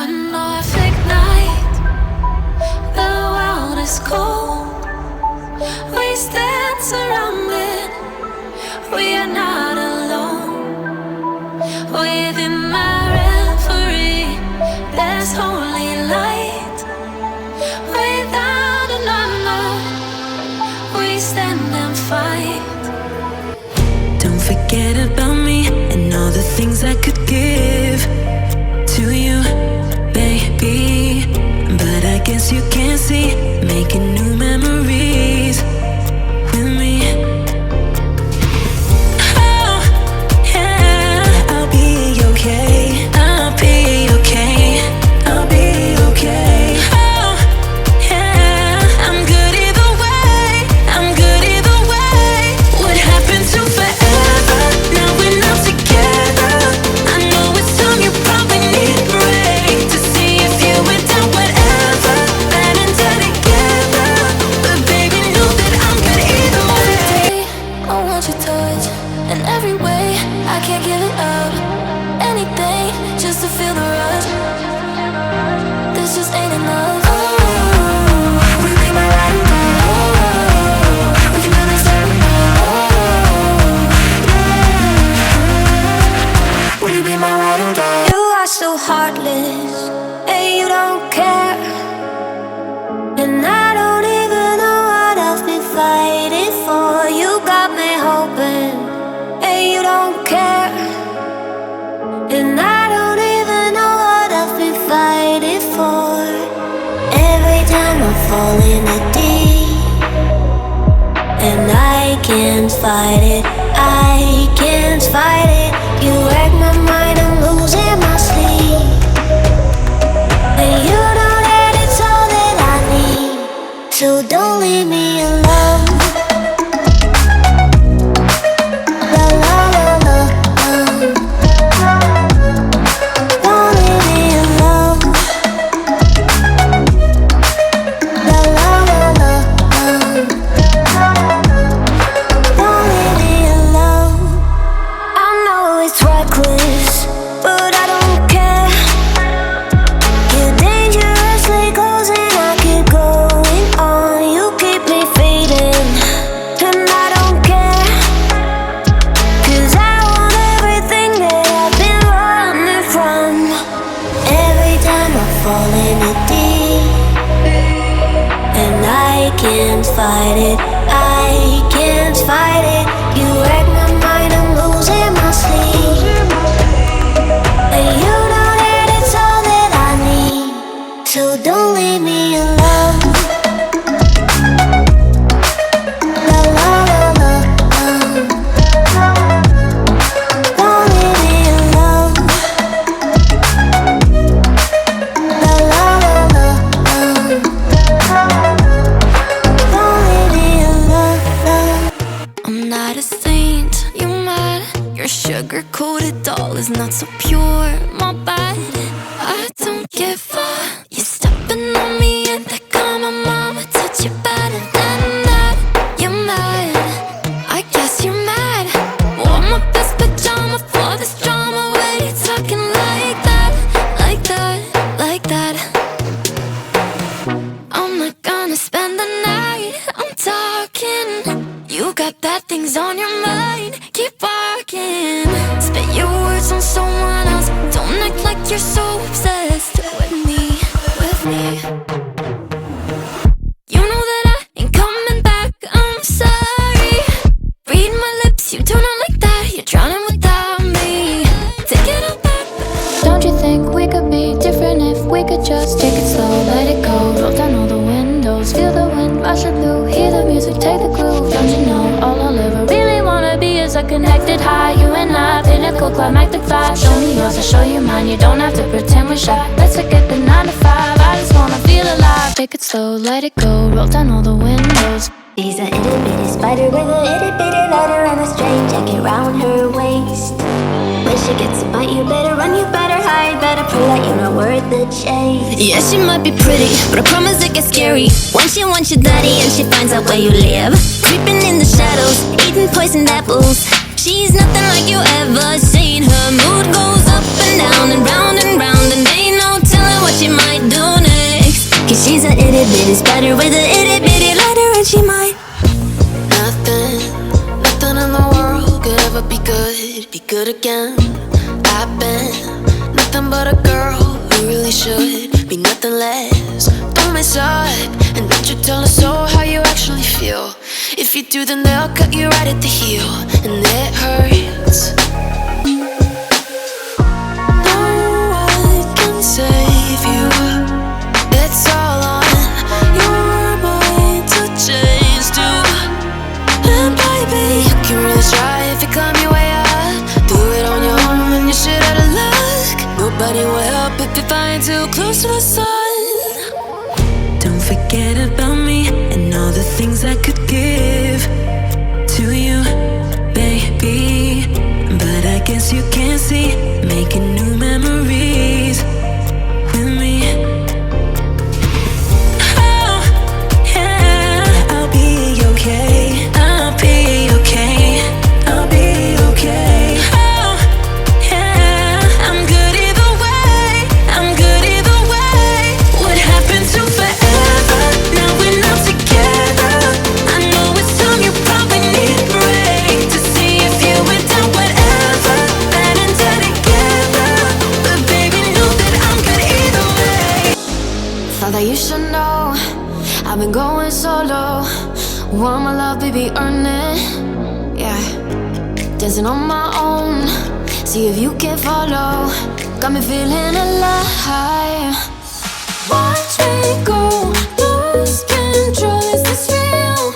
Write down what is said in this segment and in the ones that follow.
A Norfolk night, the world is cold. We stand surrounded, we are not alone. Within my reverie, there's holy light. Without a number, we stand and fight. Don't forget about me and all the things I could give to you, baby. But I guess you can't see, making new memories with me. Oh, yeah, I'll be okay. I'll be okay. I'll be okay. Oh, yeah, I'm good either way. I'm good either way. What happened to forever? Now we're not together. I know it's time you probably need a break to see if you went down whatever. Bad and dead together. But baby, know that I'm good either way. I want your touch in every way. I can't give it up. Anything just to feel the rush. This just ain't enough. Oh, will you be my ride or die? Oh, we can really start it now. Oh, will you be my ride or die? You are so heartless, and you don't care. And I don't even know what I've been fighting for. You got me hoping, and you don't care. And I don't even know what I've been fighting for. Every time I fall in a deep, and I can't fight it, I can't fight it. You wreck my mind, I'm losing my sleep. And you know that it's all that I need, so don't leave me alone. La la la la, don't leave me alone. La la la la, don't leave me alone. I know it's reckless, but I don't care. You're dangerously close and I keep going on. You keep me fading, and I don't care. 'Cause I want everything that I've been running from. Every time I fall in it deep, and I can't fight it, I can't fight it. You wreck my mind, I'm losing my sleep. And you know that it's all that I need, so don't leave me alone. La la la la, don't leave me alone. La la la la, don't leave me alone. I'm not a saint, you mad? Your sugar-coated doll is not so pure, my bad. I don't give a. You stepping on me and they call my mama, touch you better than that. You're mad, I guess you're mad. Wore my best pajama for this drama. Why you talking like that, like that, like that? I'm not gonna spend the night, I'm talking. You got bad things on your mind, keep walking. Spit your words on someone else. Don't act like you're so obsessed with me, with me. You know that I ain't coming back, I'm sorry. Read my lips, you do not like that. You're drowning without me. Take it all back. Don't you think we could be different if we could just take it slow, let it go? Roll down all the windows, feel the wind rush it through. Hear the music, take the groove. Don't you know all I'll ever really wanna be is a connected high. You and I, pinnacle, climactic fly. Show me yours, I'll show you mine. You don't have to pretend we're shy. Let's forget the 9 to 5. I just wanna feel alive. Take it slow, let it go. Roll down all the windows. She's a itty bitty spider with a itty bitty lighter and a string jacket round her waist. When she gets a bite, you better run, you better hide, better pray that you're not worth the chase. Yeah, she might be pretty, but I promise it gets scary when she wants your daddy and she finds out where you live. Creeping in the shadows, eating poisoned apples. She's nothing like you ever seen. Her mood goes up and down and round, and ain't no telling bitty spider with a itty bitty lighter, and she might. Nothing in the world could ever be good again. I've been nothing but a girl who really should be nothing less. Don't mess up, and don't you tell us so how you actually feel. If you do, then they'll cut you right at the heel, and it hurts. No one can save you. It's all on your mind to change too. And baby, you can really try if you climb your way up. Do it on your own and you shit out of luck. Nobody will help if you're flying too close to the sun. Don't forget about me and all the things I could give to you, baby. But I guess you can't see, making new memories with me. Oh, yeah, I'll be okay. I'll be okay. I'll be okay. Oh, yeah, I'm good either way. I'm good either way. What happened to forever? Now we're not together. I know it's time you probably need a break to see if you went down whatever. Bad and dead together. But baby, know that I'm good either way. Thought that you should know I've been going solo. Want my love, baby, earn it. Yeah, dancing on my own. See if you can follow. Got me feeling alive. Watch me go, lose control. Is this real?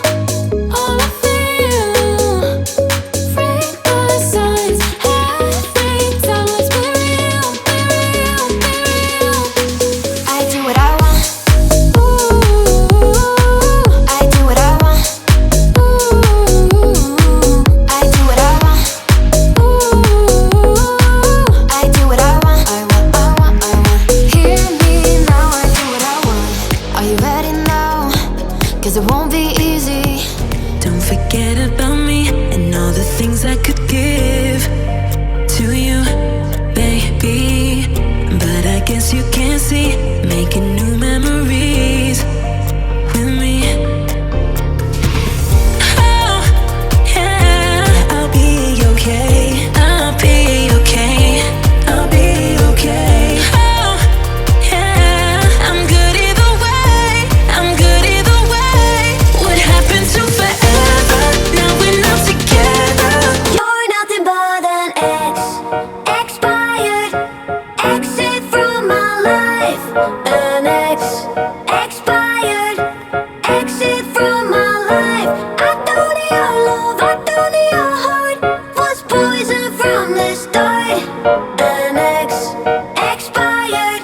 All I feel. Break the signs every time. Let's be real, be real, be real. I do what I want. Ooh, I do what I want. Ooh, I do what I want. Ooh, I do what I want. I want. Hear me now, I do what I want. Are you ready now? 'Cause it won't be easy. Don't forget about me and all the things I could give to you, baby. But I guess you can't see, making new memories with me. Oh, yeah, I'll be okay. I'll be okay. I'll be okay. Oh, yeah, I'm good either way. I'm good either way. What happened to forever? Now we're not together. You're nothing but an ex, expired, exit from my life. An ex, expired, exit from my life. I don't need your love, I don't need your heart. Was poison from the start. An ex, expired,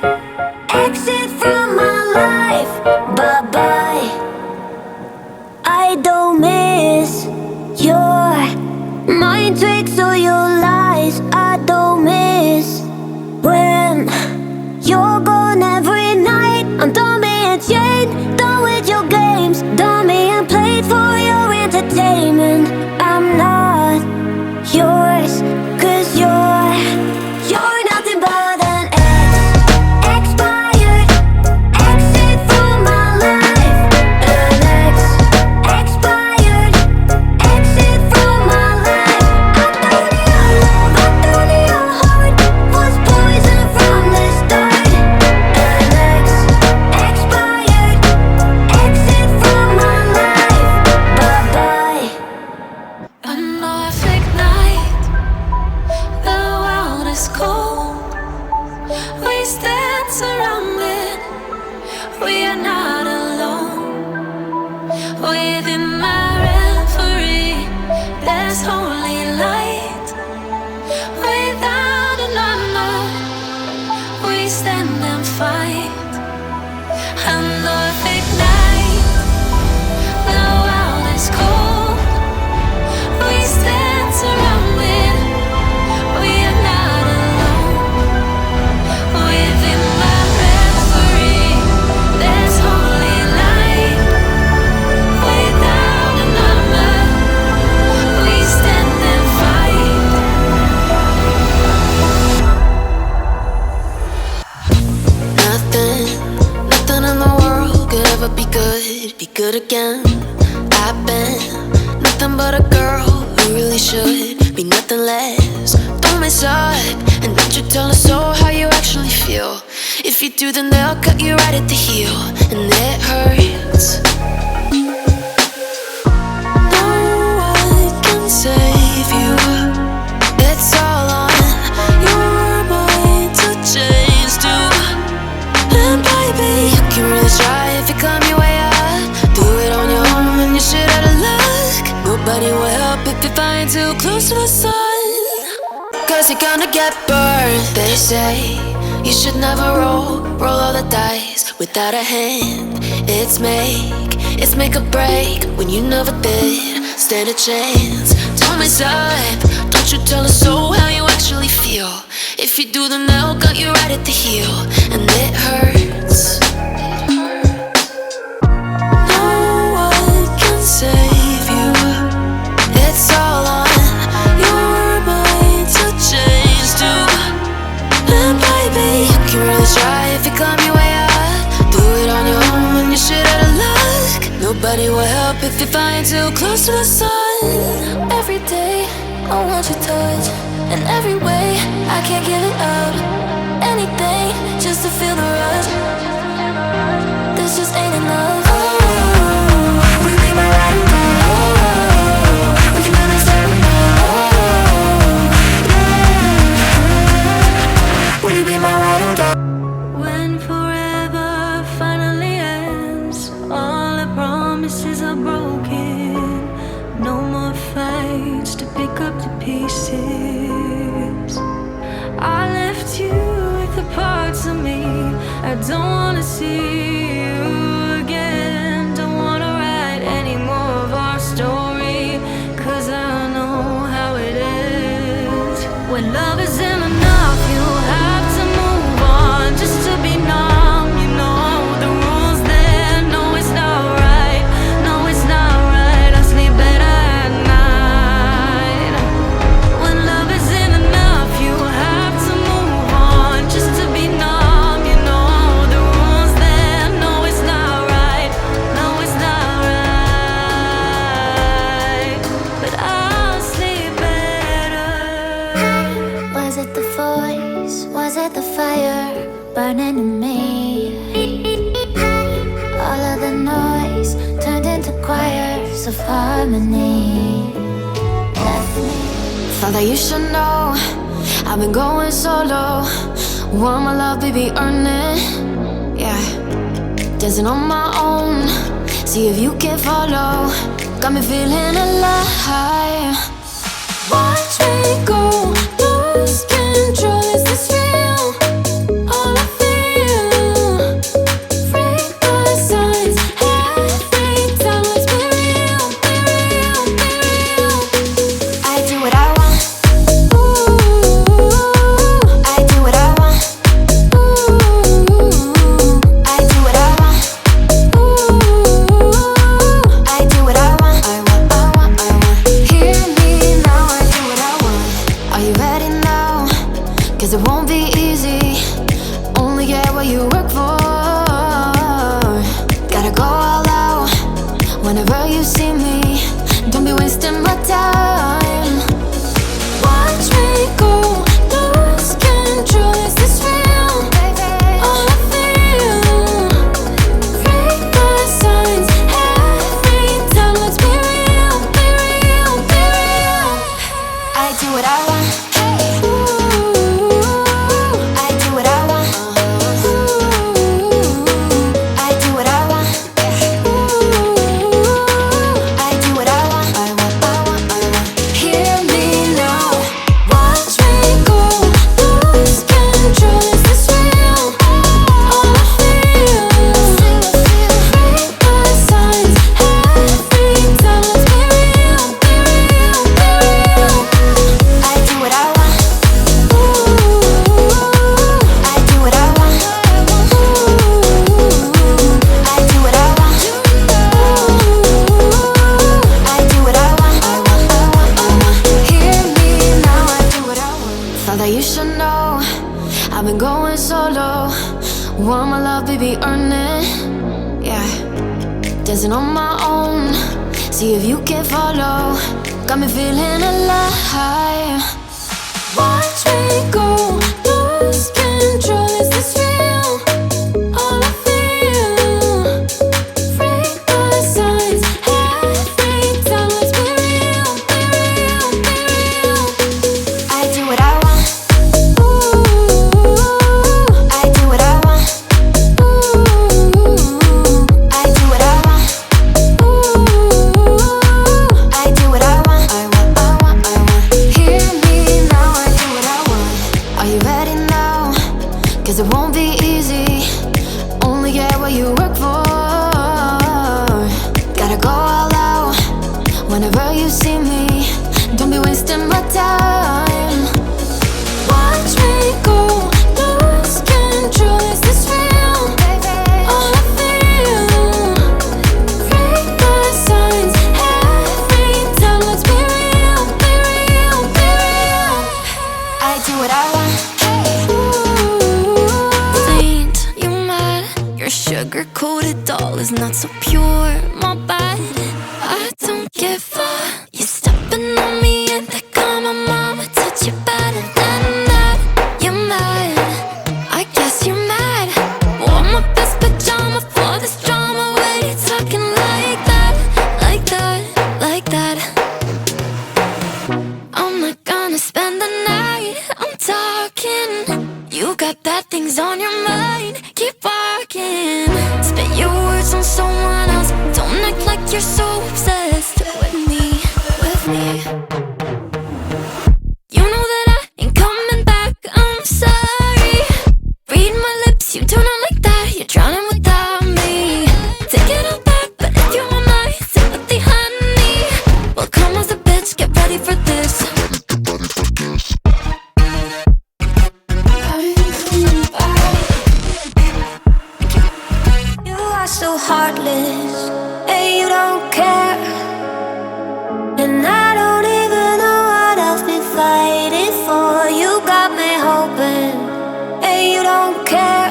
exit from my life. Bye bye. I don't miss your mind tricks or your lies. I don't miss when you're gone every night. I'm done being chained, done with your games, done being played for your entertainment. I'm not yours, 'cause you're nothing but an ex, expired, exit from my life. An ex, expired, exit from my life. I don't need your love, I don't need your heart. Was poison from the start. An ex, expired, exit from my life. Bye bye. I know every night the world is cold. We stand surrounded. We are not alone. Within my reverie, there's holy light. Without a number, we stand and fight. I know every night the world is cold. We stand surrounded. We are not alone. Within my reverie, there's holy light. Without a number, we stand and fight. Nothing in the world could never be good again. I've been nothing but a girl who really should be nothing less. Don't mess up, and don't you tell us so how you actually feel. If you do, then they'll cut you right at the heel, and it hurts. No one can save you. It's all on your mind to change too. And baby, you can really try if you climb your way up. Do it on your own and you shit out of luck. Nobody will help if you find too close to the sun. Cause you're gonna get burned, they say. You should never roll all the dice without a hand. It's make or break when you never did stand a chance. Don't mess up, don't you tell us so how you actually feel. If you do, then they'll cut you right at the heel, and it hurts. No one can save you. It's all on your mind to change too. And baby, you can really try if you climb your way up. Do it on your own when you shit out of luck. Nobody will help if you find too close to the sun. Every day I want your touch, in every way I can't give it up. Anything just to feel the rush. This just ain't enough. Oh, we be my ride and die. Oh, we can do this every night. Oh, will you be my ride and die? When forever finally ends, all the promises are broken. No more fights to pick up the pieces. I left you with the parts of me I don't wanna see you again. Don't wanna write any more of our story, cause I know how it ends. When love isn't enough, you have to move on just to be numb. You know the rules there. No, it's not right. No, it's not right. I sleep better at night. When love isn't enough, you have to move on just to be numb. You know the rules there. No, it's not right. No, it's not right. But I'll sleep better. Was it the voice? Was it the fire burning in me? All of the noise turned into choirs of harmony. Left me. Thought that you should know I've been going solo. Want my love, baby, earn it. Yeah, dancing on my own. See if you can follow. Got me feeling alive. Watch me go, lose control. Is this real? All I feel. Break the signs. Every time, let's be real, be real, be real. I do what I want. Ooh, I do what I want. Ooh, I do what I want. Ooh, I do what I want. I want, I want, I want. Hear me now, I do what I want. Are you ready now? Cause it won't be easy. Only get what you work for. Gotta go all out whenever you see me. Don't be wasting my time. Watch me go, lose control. Is this real? All I feel. Break the signs. Every time, let's be real, be real, be real. I do what I want. Ooh, I do what I want. Ooh, I do what I want. Ooh, I do what I want. I want, I want, I want. Hear me now. Watch me go, lose control. Is this real? All I feel. Break the signs. Every time, let's be real, be real, be real. I do what I want. Ooh, I do what I want. Ooh, I do what I want. Ooh, I do what I want. I want, I want, I want. Hear me now, I do what I want. Thought that you should know I've been going solo. Want my love, baby, earn it. yeah. Dancing on my own, see if you can follow. Got me feeling alive. Watch me go, lose control. Is this real? All I feel, break the signs. Every time, let's be real, be real, be real. I do what I want. Ooh, I do what I want. Ooh, I do what I want. Ooh, I do what I want. I want. Hear me now, I do what I want. Are you ready now? 'Cause it won't be easy. Only get what you work for. Gotta go all out whenever you see me. Don't be wasting my time. Watch me go, lose control. Is this real? All I feel, break the signs. Every time, let's be real, be real, be real. I do what I want. Ain't you mad? Your sugar-coated doll is not so pure, my bad. I don't give a. You stepping on me and they call my mama. Touch you better than that. You're mad, I guess you're mad. Wore my best pajama for this drama. Why you talking like that, like that, like that? I'm not gonna spend the night. I'm talking. You got bad things on your mind. Keep walking. Spit your words on someone else. Don't act like you're so obsessed with me, with me. You know that I ain't coming back. I'm sorry. Read my lips, you do not like that. You're drowning without me. Take it all back, but if you want my sympathy, honey, well, come as a bitch, get ready for this. You are so heartless, and you don't care. And I don't even know what I've been fighting for. You got me hoping, and you don't care.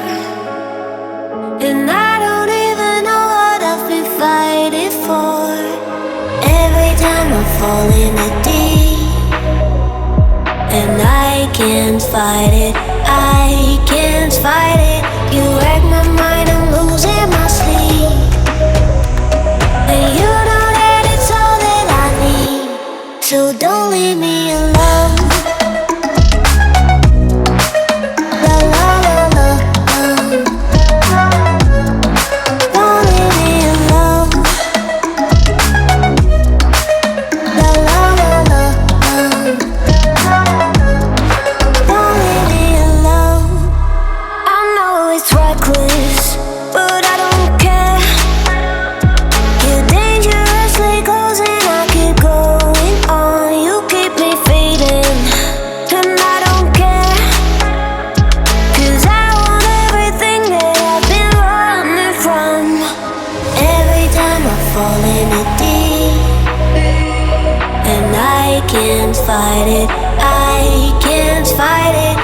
And I don't even know what I've been fighting for. Every time I fall in the deep, and I can't fight it, I can't fight it. You wreck my mind, I'm losing my sleep. And you know that it's all that I need. So don't leave me alone. La la la la. Don't leave me alone. La la la la. Don't leave me alone. I know it's reckless, but I don't care. You're dangerously close and I keep going on. You keep me fading, and I don't care. 'Cause I want everything that I've been running from. Every time I fall in it deep, and I can't fight it, I can't fight it.